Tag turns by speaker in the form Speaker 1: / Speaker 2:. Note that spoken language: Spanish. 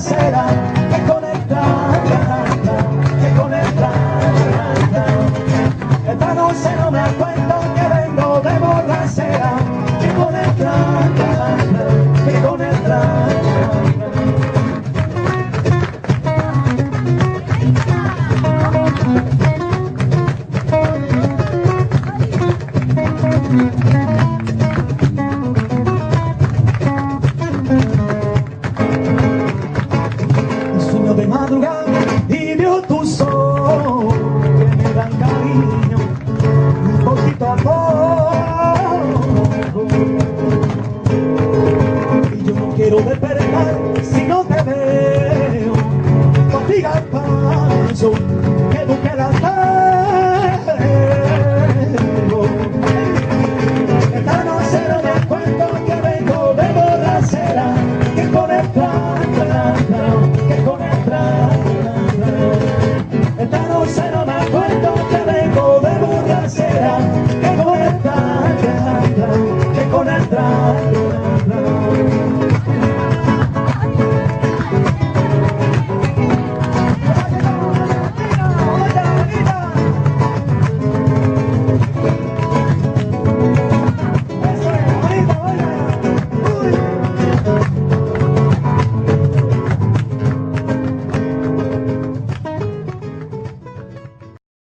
Speaker 1: borrachera, que con el tran, que con el tran. Esta noche no me acuerdo que vengo de borrachera, que con el tran, que con el tran. Sueño de madrugada y veo tus ojos que me dan cariño, un poquito a poco. Y yo no quiero despertar si no te veo, contigo al paso.